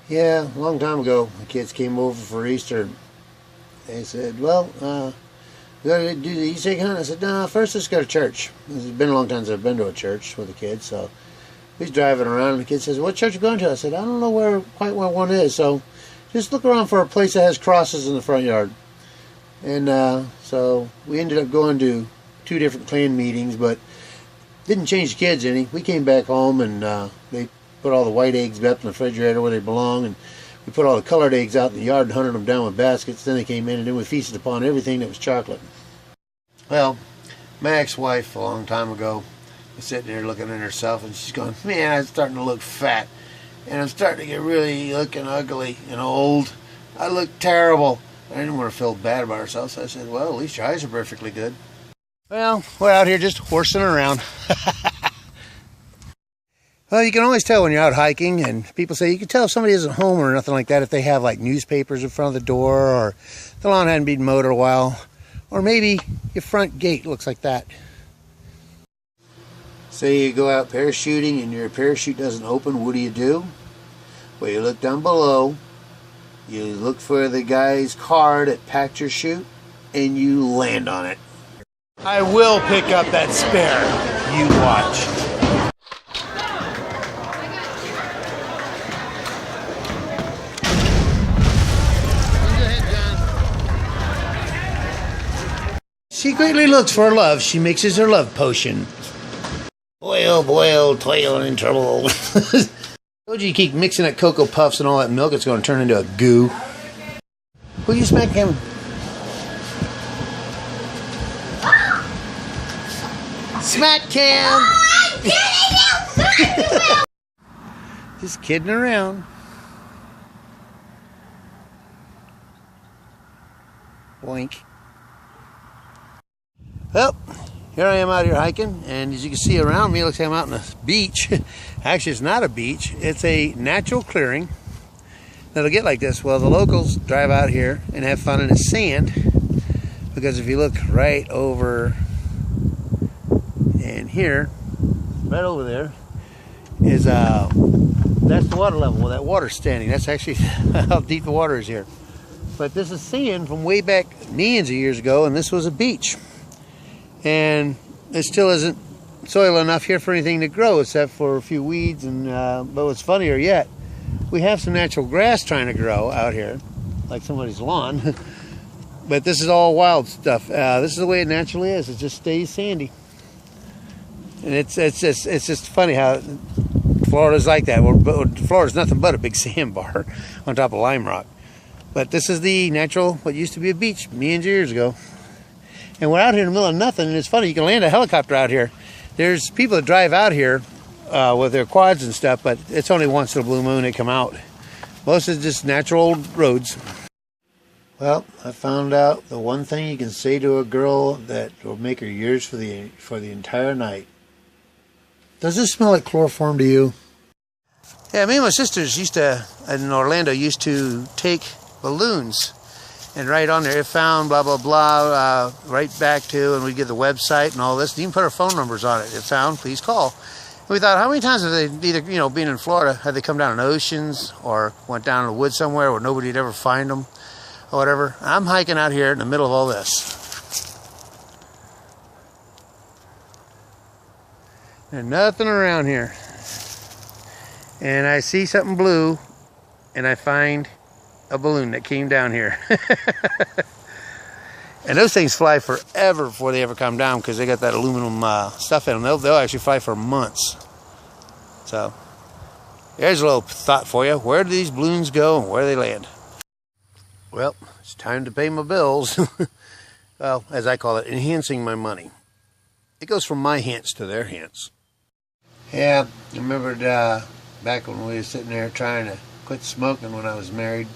Yeah, a long time ago, the kids came over for Easter. They said, well, we got to do the Easter egg hunt. I said, no, first let's go to church. It's been a long time since I've been to a church with the kids, so he's driving around, and the kid says, what church are you going to? I said, I don't know quite where one is, so just look around for a place that has crosses in the front yard. And so we ended up going to 2 different clan meetings, but didn't change the kids any. We came back home, and they put all the white eggs back in the refrigerator where they belong, and we put all the colored eggs out in the yard and hunted them down with baskets. Then they came in, and then we feasted upon everything that was chocolate. Well, my ex-wife a long time ago was sitting there looking at herself, and she's going, man, I'm starting to look fat, and I'm starting to get really looking ugly and old. I look terrible. I didn't want to feel bad about herself, so I said, well, at least your eyes are perfectly good. Well, we're out here just horsing around. Well, you can always tell when you're out hiking, and people say you can tell if somebody isn't home or nothing like that if they have like newspapers in front of the door, or the lawn hadn't been mowed in a while, or maybe your front gate looks like that. Say you go out parachuting and your parachute doesn't open, what do? Well, you look down below, you look for the guy's card that packed your chute, and you land on it. I will pick up that spare. You watch. She greatly looks for love. She mixes her love potion. Boil, toil, and in trouble. Told you keep mixing that Cocoa Puffs and all that milk, it's going to turn into a goo. Will you smack him? Smack him! Just kidding around. Boink. Well, here I am out here hiking, and as you can see around me, it looks like I'm out on a beach. Actually, it's not a beach. It's a natural clearing that'll get like this. Well, the locals drive out here and have fun in the sand, because if you look right over and here, right over there, is that's the water level. Well, that water's standing. That's actually how deep the water is here. But this is sand from way back millions of years ago, and this was a beach. And it still isn't soil enough here for anything to grow except for a few weeds. And but what's funnier yet, we have some natural grass trying to grow out here, like somebody's lawn. But this is all wild stuff. This is the way it naturally is. It just stays sandy, and it's just funny how Florida's like that. Florida's nothing but a big sandbar on top of lime rock. But this is the natural, what used to be a beach millions of years ago. And we're out here in the middle of nothing, and it's funny, you can land a helicopter out here. There's people that drive out here with their quads and stuff, but it's only once in a blue moon they come out. Most is just natural roads. Well, I found out the one thing you can say to a girl that will make her yours for the entire night. Does this smell like chloroform to you? Yeah, me and my sisters in Orlando, used to take balloons and write on there, if found, blah, blah, blah, right back to, and we'd get the website and all this. And even put our phone numbers on it. If found, please call. And we thought, how many times have they either, being in Florida, had they come down in oceans or went down in the woods somewhere where nobody'd ever find them or whatever? I'm hiking out here in the middle of all this. And nothing around here. And I see something blue, and I find a balloon that came down here. And those things fly forever before they ever come down, because they got that aluminum stuff in them. They'll actually fly for months. So there's a little thought for you. Where do these balloons go and where do they land? Well, it's time to pay my bills. Well, as I call it, enhancing my money. It goes from my hands to their hands. Yeah, I remembered back when we were sitting there trying to quit smoking when I was married.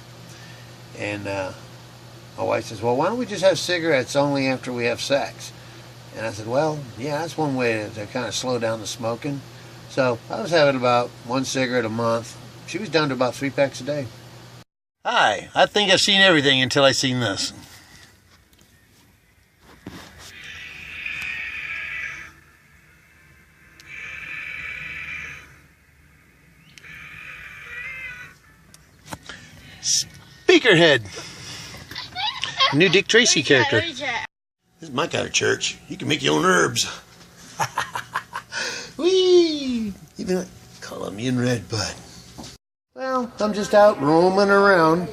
And my wife says, well, why don't we just have cigarettes only after we have sex? And I said, well, yeah, that's one way to kind of slow down the smoking. So I was having about 1 cigarette a month. She was down to about 3 packs a day. Hi, I think I've seen everything until I seen this. Speakerhead. New Dick Tracy character. This is my kind of church. You can make your own herbs. Whee! Even Colombian redbud. Well, I'm just out roaming around.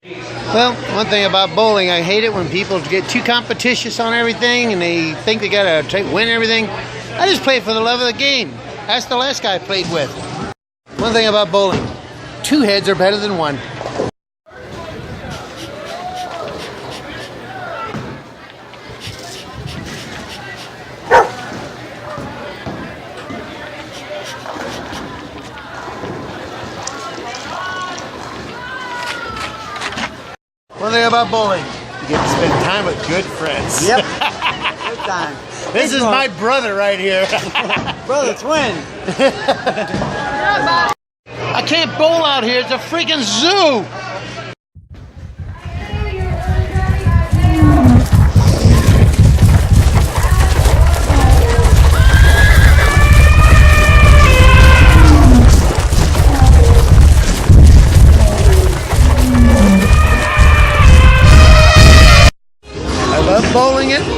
Well, one thing about bowling, I hate it when people get too competitious on everything and they think they gotta win everything. I just play for the love of the game. That's the last guy I played with. One thing about bowling, 2 heads are better than 1. One thing about bowling, you get to spend time with good friends. Yep. Good time. This is my brother right here. Brother twin. I can't bowl out here. It's a freaking zoo.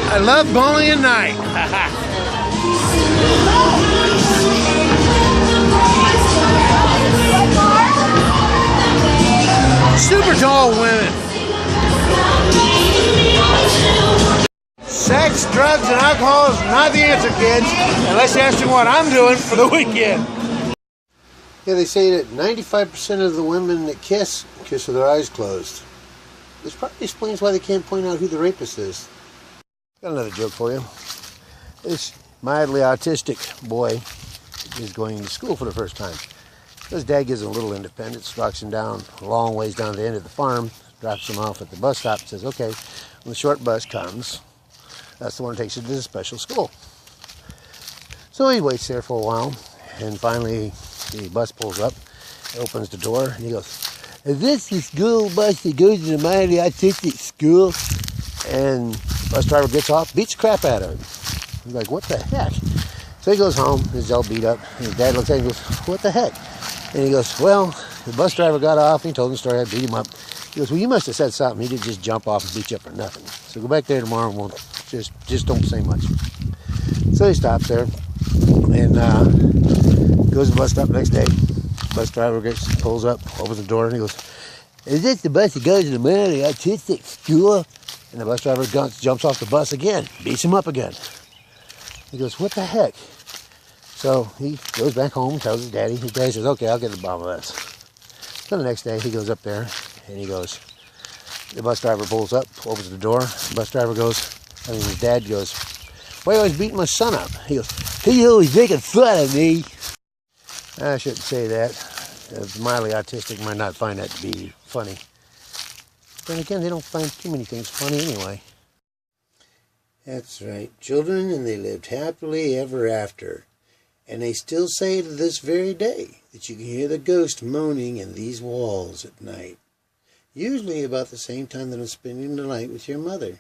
I love bowling at night. Super tall women. Sex, drugs, and alcohol is not the answer, kids. Unless you're asking what I'm doing for the weekend. Yeah, they say that 95% of the women that kiss with their eyes closed. This probably explains why they can't point out who the rapist is. Got another joke for you. This mildly autistic boy is going to school for the first time. His dad gives him a little independence, walks him down a long ways down to the end of the farm, drops him off at the bus stop, and says, okay, when the short bus comes, that's the one that takes you to the special school. So he waits there for a while, and finally the bus pulls up, opens the door, and he goes, is this the school bus that goes to the mildly autistic school? And the bus driver gets off, beats the crap out of him. He's like, what the heck? So he goes home, he's all beat up, and his dad looks at him and goes, what the heck? And he goes, well, the bus driver got off, and he told him the story, I beat him up. He goes, well, you must have said something. He didn't just jump off and beat you up for nothing. So go back there tomorrow and we'll just don't say much. So he stops there and goes to the bus stop next day. Bus driver pulls up, opens the door, and he goes, is this the bus that goes to the mildly autistic school? And the bus driver jumps off the bus again, beats him up again. He goes, what the heck? So he goes back home, tells his daddy. His daddy says, okay, I'll get the bottom of this. So the next day he goes up there and he goes, the bus driver pulls up, opens the door. The bus driver his dad goes, why are you always beating my son up? He goes, he's always making fun of me. I shouldn't say that. Mildly autistic might not find that to be funny. Then again, they don't find too many things funny anyway. That's right. Children, and they lived happily ever after. And they still say to this very day that you can hear the ghost moaning in these walls at night. Usually about the same time that I'm spending the night with your mother.